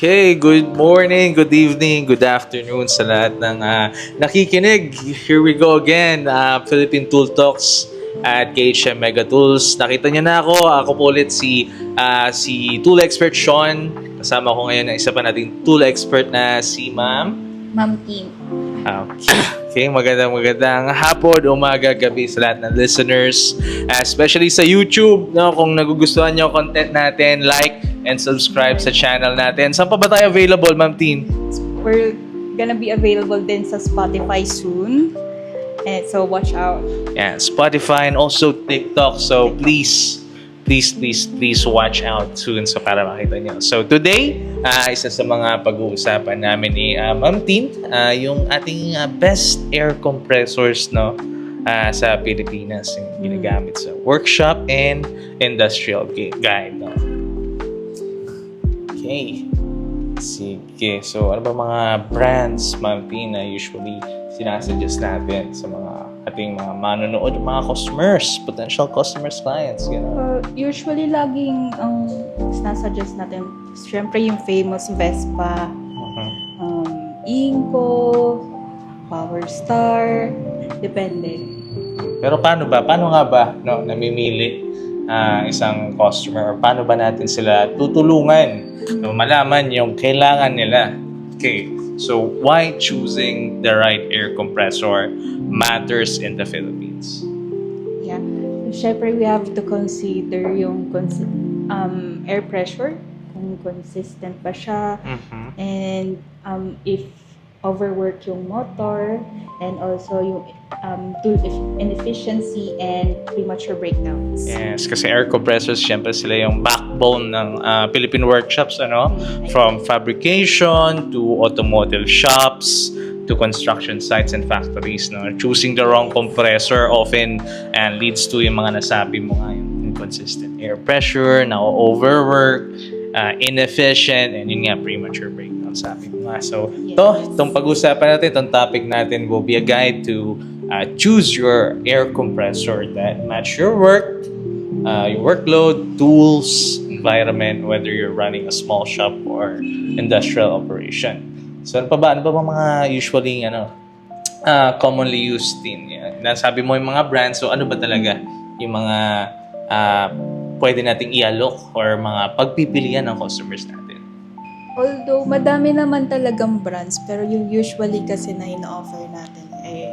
Okay, good morning, good evening, good afternoon sa lahat ng nakikinig. Here we go again, Philippine Tool Talks at KHM Mega Tools. Nakita niyo na ako. Ako po ulit si Tool Expert Sean. Kasama ko ngayon ang isa pa nating Tool Expert na si Ma'am Kim. Okay, magandang hapon, umaga, gabi sa lahat ng listeners. Especially sa YouTube, no, kung nagugustuhan niyo content natin, like and subscribe sa channel natin. Saan pa ba tayo available, Ma'am Tin? We're gonna be available din sa Spotify soon. And so watch out. Yeah, Spotify and also TikTok. So please watch out soon so para makita niyo. So today, isa sa mga pag-uusapan namin ni Ma'am Tin, yung ating best air compressors, no, sa Pilipinas yung ginagamit sa workshop and industrial guide, no. Okay. Sige. So, ano ba mga brands, Ma'am Tin, na usually sinasuggest natin sa mga ating mga manonood, mga customers, potential customers, clients, gano'n? Usually, laging ang sinasuggest natin, syempre yung famous Vespa, Inco, Power Star, depende. Pero paano nga ba, no, namimili isang customer, or paano ba natin sila tutulungan na malaman yung kailangan nila? Okay, so why choosing the right air compressor matters in the Philippines? Yeah. So, syempre, we have to consider yung air pressure, kung consistent ba siya, and if overwork yung motor, and also yung tool inefficiency and premature breakdowns. Yes, kasi air compressors, syempre sila yung backbone ng Philippine workshops, ano? From fabrication to automotive shops to construction sites and factories, no? Choosing the wrong compressor often leads to yung mga nasabi mo nga, yung inconsistent air pressure, overwork, inefficient, and yun nga, premature breakdown, sabi mo nga. So, itong pag-usapan natin, itong topic natin will be a guide to choose your air compressor that match your work, your workload, tools, environment, whether you're running a small shop or industrial operation. So, ano ba mga usually commonly used din? Nasabi mo yung mga brands, so ano ba talaga yung mga pwede nating ialok or mga pagpipilian ng customers natin? Although, madami naman talagang brands, pero yung usually kasi na ino-offer natin ay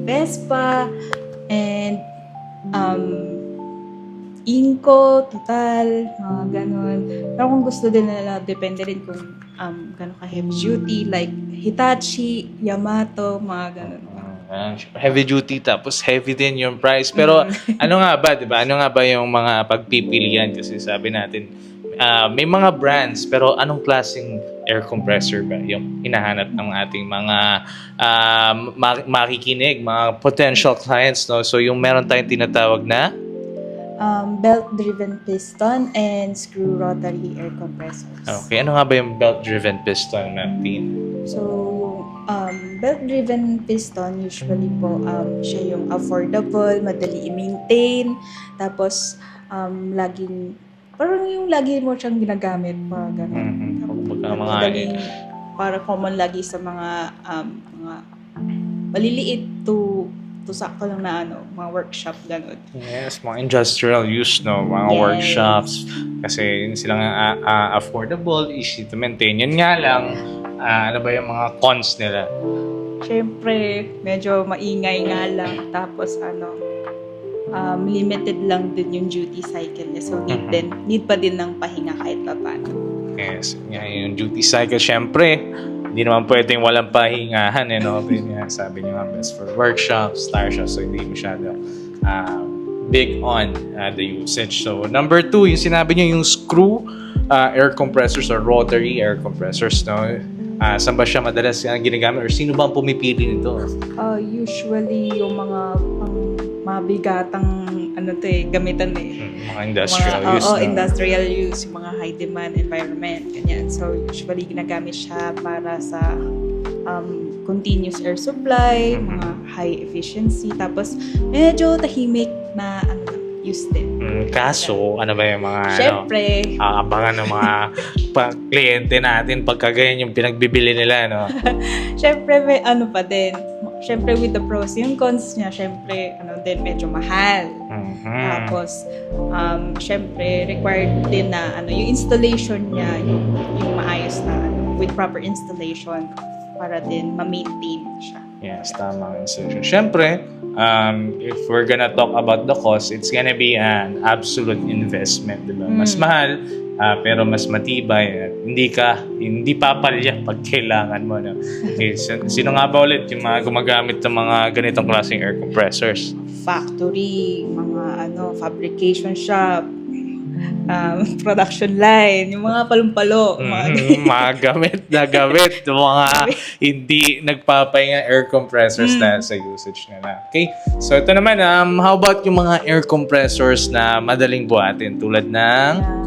Vespa and Inco, Total, mga ganun. Pero kung gusto din nila, depende rin kung gano'n ka heavy duty, like Hitachi, Yamato, mga ganun. Heavy duty, tapos heavy din yung price. Pero ano nga ba, di ba? Ano nga ba yung mga pagpipilian? Kasi sabi natin, may mga brands, pero anong klaseng air compressor ba yung hinahanap ng ating mga makikinig, mga potential clients, no? So yung meron tayong tinatawag na belt-driven piston and screw rotary air compressors. Okay, ano nga ba yung belt-driven piston, Ma'am Tin? So, yung belt-driven piston, usually po, siya yung affordable, madali i-maintain, tapos parang yung lagi mo siyang ginagamit, mga ganun. Madaling, para common lagi sa mga maliliit to sakto lang na mga workshop, ganun. Yes, mga industrial use, no? Mga workshops. Kasi yun silang affordable, easy to maintain. Yun nga lang, ano ba yung mga cons nila? Siyempre, medyo maingay nga lang. Tapos limited lang din yung duty cycle niya. So, need pa din ng pahinga kahit pa paano. Yes, yung duty cycle, syempre, hindi naman pwedeng walang pahingahan, no? Sabi niyo nga, best for workshops, tire shops, so hindi masyado big on the usage. So, number 2, yung sinabi niyo, yung screw air compressors or rotary air compressors, no? Saan ba siya madalas ginagamit or sino ba ang pumipili nito? Usually, yung mga mabigatang gamitan mga industrial use. Industrial use, yung mga high demand environment, ganyan. So, usually ginagamit siya para sa continuous air supply, mga high efficiency, tapos medyo tahimik na use din. Kaso, ano ba yung mga Syempre, aabangan ng mga kliyente natin pagka ganyan yung pinagbibili nila, no? syempre may ano pa din. Syempre with the pros, yung cons niya, syempre ano din medyo mahal. Tapos syempre required din na ano yung installation niya, yung maayos na ano, with proper installation para din ma-maintain siya. Yes, tama ang institution. Syempre, if we're gonna talk about the cost, it's gonna be an absolute investment, di ba? Mas mahal, pero mas matibay at hindi papalya pag kailangan mo, no? Okay, sino nga ba ulit yung mga gumagamit ng mga ganitong klaseng air compressors? Factory, mga ano, fabrication shop, production line, yung mga palumpalo, mga gamit, yung mga hindi nagpapahinga air compressors dahil sa usage nila. Okay? So ito naman, how about yung mga air compressors na madaling buhatin tulad ng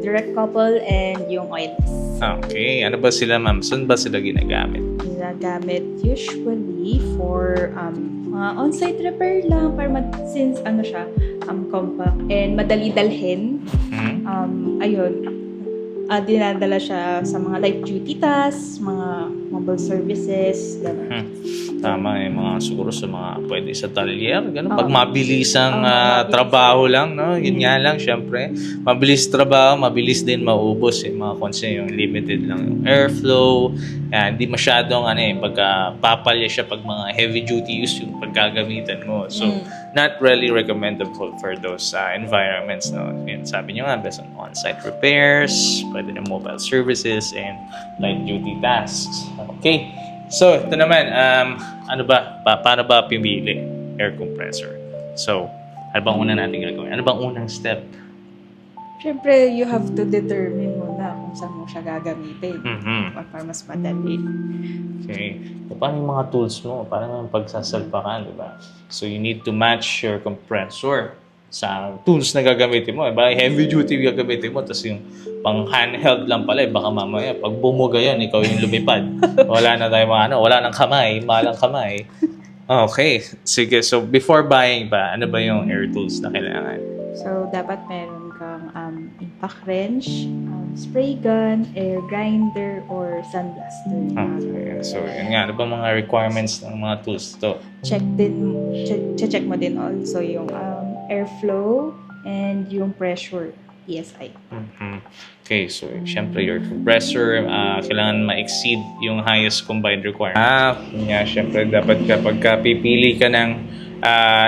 direct couple and yung oilless. Okay, ano ba sila, ma'am? Saan ba sila ginagamit? Ginagamit usually for mga on-site repair lang para since ano siya, compact and madali dalhin. Ayun, dinadala siya sa mga light duty tasks, mga mobile services, gano'n. Tama, mga siguro sa mga pwede sa talyer, gano'n. Pag mabilisang trabaho lang, no? Yun nga lang, syempre. Mabilis trabaho, mabilis din maubos. Mga konse, yung limited lang yung airflow. Hindi masyadong, pagka papalya siya pag mga heavy duty use yung pagkagamitan mo. So, not really recommendable for those environments, no? Yan, sabi nyo nga, best on on-site repairs, pwede na mobile services, and light duty tasks. Okay. So, ito naman, ano ba? Paano ba pimili air compressor? So, ano bang una natin gagawin? Ano bang unang step? Siyempre, you have to determine muna kung saan mo siya gagamitin. Para mas madali. Okay. So, paano yung mga tools mo? Paano yung pagsasalpakan, di ba? So, you need to match your compressor sa tools na gagamitin mo. Ba, heavy duty gagamitin mo, tapos yung pang handheld lang pala, baka mamaya pag bumuga yan, ikaw yung lumipad. Wala na tayo wala nang kamay, malang kamay. Okay, sige. So before buying ba, ano ba yung air tools na kailangan? So dapat meron kang impact wrench, spray gun, air grinder, or sandblaster. Okay, so yun nga, ano ba mga requirements ng mga tools to? Check mo din also yung airflow and yung pressure, PSI. Okay, so syempre your compressor, kailangan ma-exceed yung highest combined requirement. Syempre dapat kapag pipili ka ng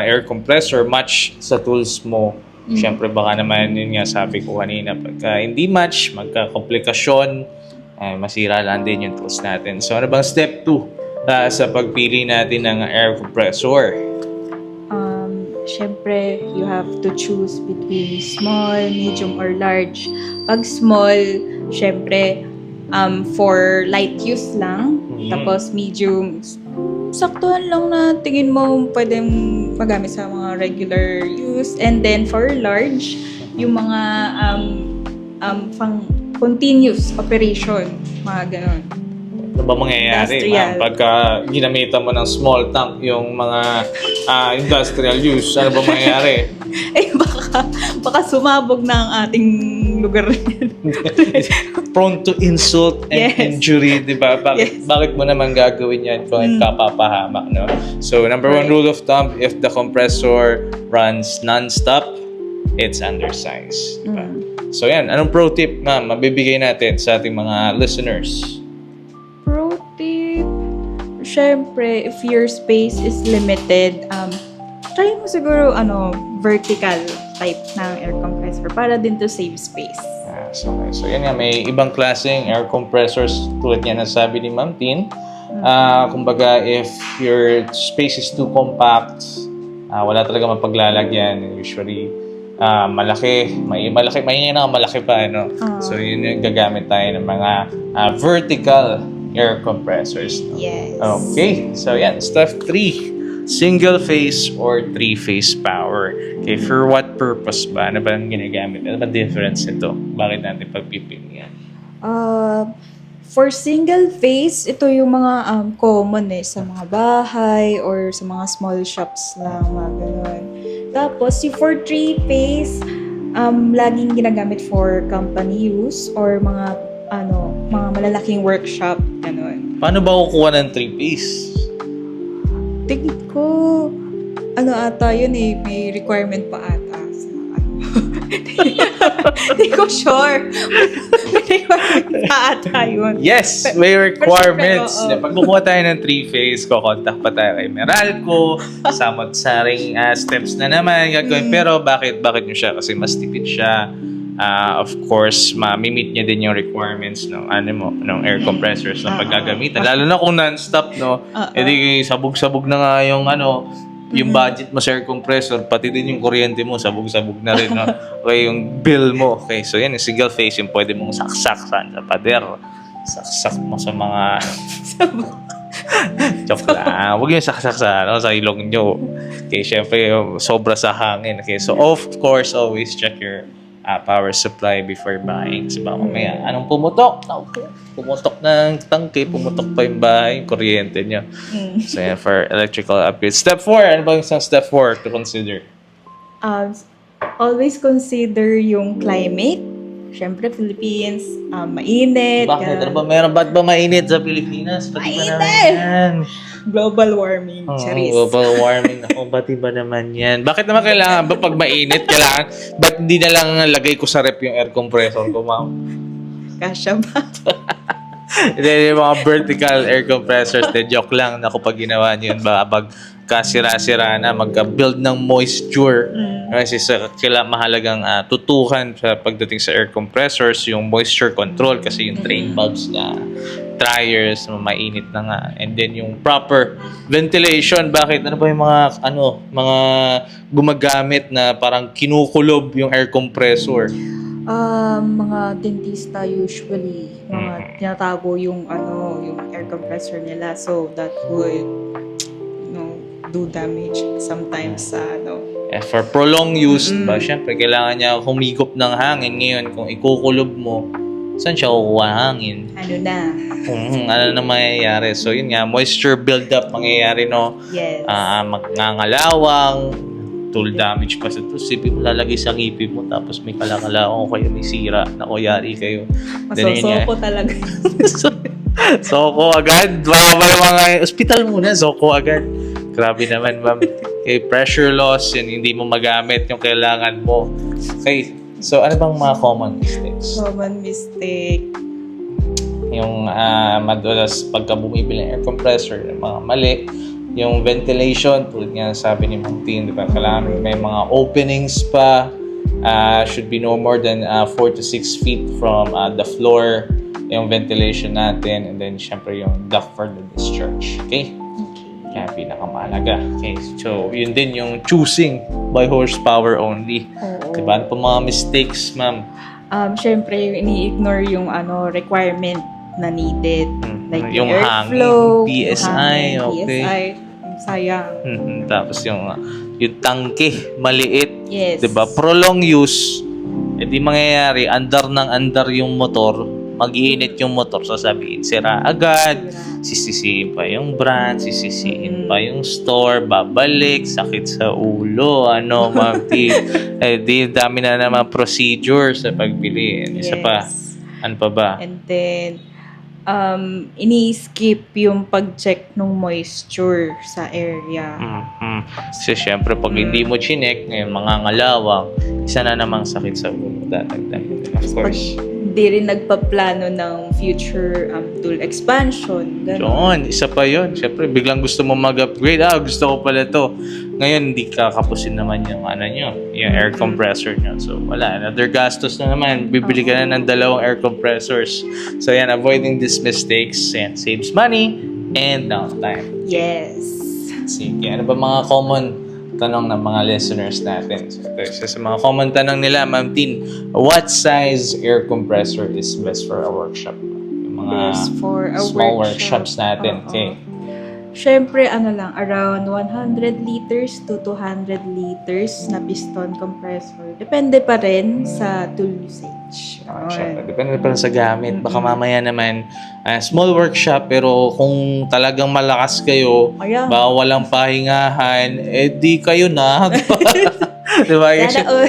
air compressor, match sa tools mo. Syempre baka naman yun nga sabi ko kanina, pagka hindi match, magka-komplikasyon, masira lang din yung tools natin. So ano bang step 2 sa pagpili natin ng air compressor? Syempre, you have to choose between small, medium, or large. Pag small, syempre, for light use lang. Tapos medium, saktuhan lang na tingin mo pwedeng magamit sa mga regular use. And then for large, yung mga pang continuous operation, mga ganon. Ano ba mangyayari pagka ginamitan mo ng small tank yung mga industrial use? Ano ba mangyayari? Baka sumabog na ang ating lugar. Prone to insult and injury, di ba? Bakit mo naman gagawin yan kung kapapahamak, no? So, number one rule of thumb, if the compressor runs non-stop, it's undersized. Diba? So, yan. Anong pro tip, ma'am, mabibigay natin sa ating mga listeners? Syempre, if your space is limited, try mo siguro vertical type ng air compressor para din to save space. So yan nga, may ibang klaseng air compressors tulad yan ang sabi ni Ma'am Tin. Kumbaga, if your space is too compact, wala talaga mapaglalagyan. Usually, malaki pa, no? So yun yung gagamit tayo ng mga vertical air compressors. No? Yes. Okay. So, yan. Step 3. Single phase or 3-phase power. Okay. For what purpose ba? Ano ba ang ginagamit? Ano ba difference nito? Bakit natin pagpipili yan? For single phase, ito yung mga common sa mga bahay or sa mga small shops lang, mga ganun. Tapos, yung for three-phase, laging ginagamit for company use or mga malalaking workshop, ganun. Paano ba kukuha ng 3-piece? Tingin ko, ata yun eh, may requirement pa ata. Hindi ko sure. May requirement pa ata yun. Yes, may requirements. Pero, oo. Pag kukuha tayo ng 3-phase, kukontak pa tayo kay Meralco, samot-saring steps na naman gagawin. Pero bakit nyo siya? Kasi mas tipid siya. Of course, ma-meet niya din yung requirements ng air compressors na paggagamitan. Lalo na kung non-stop, no? Edi sabog-sabog na nga yung budget mo sa air compressor, pati din yung kuryente mo, sabog-sabog na rin, no? Okay, yung bill mo. Okay, so yan, yung single phase, yung pwede mong saksak saan sa pader. Saksak mo sa mga... Joke lang. Huwag yung saksak sa ilong nyo. Okay, syempre, sobra sa hangin. Okay, so of course, always check your power supply before buying. Kasi baka mamaya, anong pumutok? Okay. Pumutok ng tangke, pumutok pa yung bahay, yung kuryente nyo. So yan, for electrical upgrades. Step 4, ano ba yung isang step 4 to consider? Always consider yung climate. Siyempre, Philippines, mainit. Bakit? Ano ba? Ba't ba mainit sa Pilipinas? Pati ba naman yan? Global warming. Charis. Global warming. Ako, pati ba naman yan? Bakit naman kailangan ba pag mainit? Ba't hindi na lang lagay ko sa rep yung air compressor ko, ma'am? Kasya ba? Yung mga vertical air compressors, joke lang na kapag ginawa niyo yun, pag kasira-sira na, magka-build ng moisture. Kasi mahalagang tutukan sa pagdating sa air compressors, yung moisture control kasi yung drain bulbs na dryers, mainit na nga. And then yung proper ventilation, bakit? Ano ba yung mga gumagamit na parang kinukulob yung air compressor? Mga dentista usually, tinatago yung air compressor nila, so that would do damage sometimes sa For prolonged use, ba, syempre, kailangan niya humigop ng hangin. Ngayon, kung ikukulob mo, saan siya kukuha hangin? Ano na mangyayari? So, yun nga, moisture buildup mangyayari, no? Yes. Magngangalawang, tool damage pa sa ito. Sipin mo lalagay sa ngipin mo, tapos may kalakalawang o kayo may sira. Naku, yari kayo. Masosoko talaga. Soko agad. Baka ba yung mga hospital muna, soko agad. Grabe naman, ma'am. Okay, pressure loss, yun, hindi mo magamit yung kailangan mo. Okay, so ano bang mga common mistakes? Common mistake. Yung madalas pagka bumibili ng air compressor, yung mga mali. Yung ventilation, tulad nga sabi ni Ma'am Tin, di ba? Kailangan may mga openings pa. Should be no more than 4 to 6 feet from the floor. Yung ventilation natin. And then, syempre, yung duct for the discharge. Okay? Kaya pinakamahalaga. Okay, so yun din yung choosing by horsepower only. Diba? Ano pa mga mistakes, ma'am? Syempre, yung ini-ignore yung requirement na needed. Like yung airflow, hangin, PSI, okay. PSI, sayang. Tapos yung tangke, maliit. Yes. Diba? Prolonged use, di mangyayari, andar yung motor, mag-iinit yung motor, sasabihin, sira agad, sisisihin pa yung brand, sisisihin pa yung store, babalik, sakit sa ulo, Ma'am T. Dami na naman procedure sa pagbili. Isa pa, ano pa ba? And then, ini-skip yung pag-check ng moisture sa area. Kasi syempre, pag hindi mo chinek, ngayon, mga ngalawang, isa na namang sakit sa ulo. Dadagdag. Of course. Hindi rin nagpaplano ng future tool expansion. Yun, isa pa yun. Siyempre, biglang gusto mo mag-upgrade. Gusto ko pala to. Ngayon, hindi kakapusin naman yung yung air compressor nyo. So, wala. Another gastos na naman. Bibili ka na ng 2 air compressors. So, yan, avoiding these mistakes and saves money and downtime. Yes. Sige, ano ba mga common tanong ng mga listeners natin? So, sa mga common tanong nila, Ma'am Tin, what size air compressor is best for a workshop? Yung mga Best for a small workshop. workshops natin. Okay. Syempre, ano lang, around 100 liters to 200 liters na piston compressor. Depende pa rin sa tool usage. Syempre, depende pa rin sa gamit. Baka mamaya naman, small workshop, pero kung talagang malakas kayo, Ayan. baka walang pahingahan, di kayo na. Diba?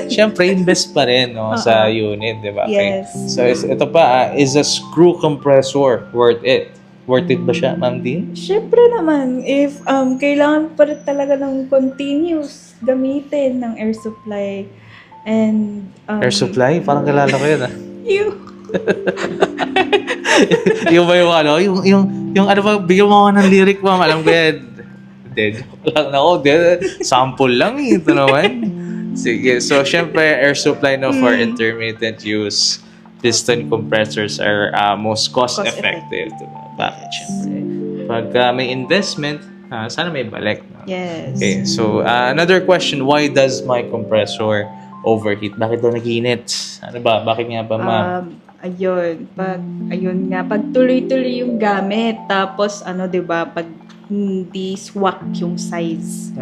Siyempre, invest pa rin sa unit, diba? Okay. Yes. So, ito pa, is a screw compressor worth it? Worth it ba siya, Ma'am Dean? Syempre naman, if kailangan pa rin talaga ng continuous gamitin ng air supply and Air supply? Parang kilala ko yun, yung yung ba yung ano? Yung ano ba, bigyan mo ako ng lyric, Ma'am. Alam ko yan. Dead. Lang ako, dead. Sample lang ito naman. Sige. So, syempre, air supply for intermittent use. Piston compressors are most cost-effective. Diba? Bakit? Syempre. Pag may investment, sana may balik. No? yes. Okay. So, another question. Why does my compressor overheat? Bakit daw nag-init? Ano ba? Bakit nga ba, Ma'am? Ayun nga, pag tuloy-tuloy yung gamit, tapos 'di ba, pag hindi swak yung size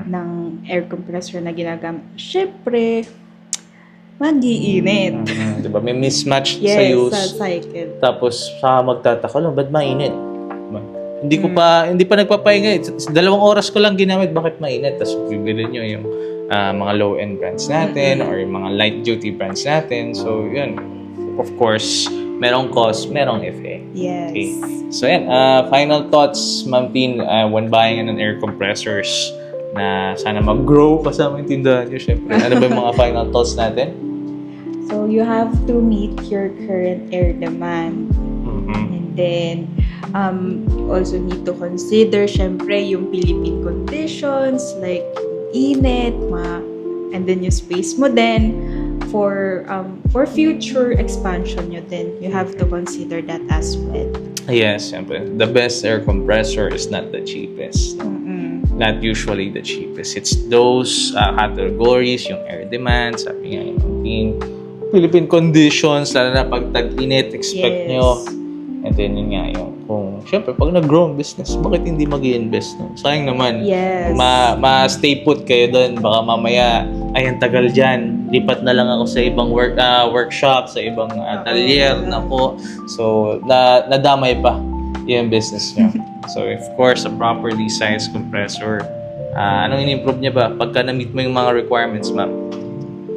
ng air compressor na ginagamit, syempre, mag-iinit. Diba? May mismatch sa Yes, use. sa cycle. Tapos, magtataka lang, ba't mainit? Diba? Hindi pa nagpapahinga. 2 oras ko lang ginamit, bakit mainit? Tapos, bibili nyo yung mga low-end brands natin or yung mga light-duty brands natin. So, yun. Of course, merong cost, merong effect. Yes. Okay. So, yan. Final thoughts, Ma'am Tin, when buying an air compressors na sana mag-grow kasama yung tindahan nyo, syempre. Ano ba yung mga final thoughts natin? So, you have to meet your current air demand. And then, you also need to consider, syempre, yung Philippine conditions, like init, and then yung space mo din. For future expansion nyo din, you have to consider that as well. Yes, syempre. The best air compressor is not the cheapest. Not usually the cheapest. It's those categories, yung air demand, sabi nga yung Philippine conditions, lalo na pag tag-init, expect nyo. And then yun nga yung, syempre, pag nag-grow ang business, bakit hindi mag-i-invest? No? Sayang naman. Yes. Ma-stay put kayo doon. Baka mamaya, ay, ang tagal dyan. Lipat na lang ako sa ibang workshop, sa ibang atelier. Nako. So, nadamay pa yung business nyo. So, of course, a properly sized compressor. Anong in-improve niya ba? Pagka na-meet mo yung mga requirements, Ma'am?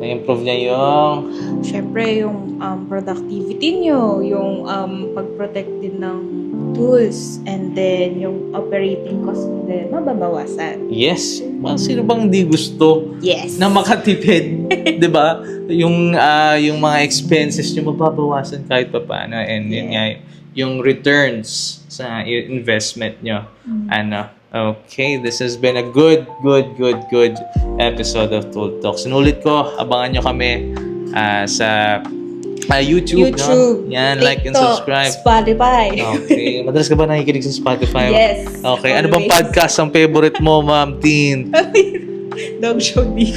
Na-improve niya yung... Syempre, yung productivity nyo, yung pag-protect din ng tools, and then yung operating cost mo din, mababawasan. Yes. Sino bang di gusto Yes. na makatipid? 'Di ba? Yung mga expenses nyo mababawasan kahit pa paano. And yun nga, yung returns sa investment nyo. Okay, this has been a good episode of Tool Talks. Sinulit ko, abangan nyo kami sa YouTube, no? Yan, TikTok, like and subscribe. Spotify. Okay. Madalas ka ba nakikinig sa Spotify? Yes. Okay. Ano bang always. podcast ang favorite mo, Ma'am Tin? Dog show di.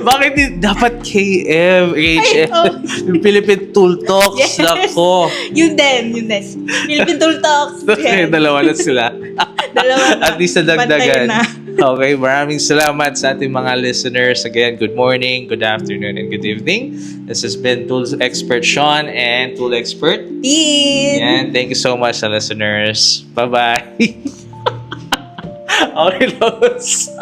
Bakit dapat KM, HM, oh. yung Philippine Tool Talks? Yes. Nako. Yun din. Philippine Tool Talks. Okay, Yes. dalawa na sila. Dalawa na. At least nadagdagan. Pantay na. Okay, maraming salamat sa ating mga listeners. Again, good morning, good afternoon, and good evening. This has been Tools Expert Sean and Tool Expert. Tin. And thank you so much sa listeners. Bye-bye. Okay, Lois.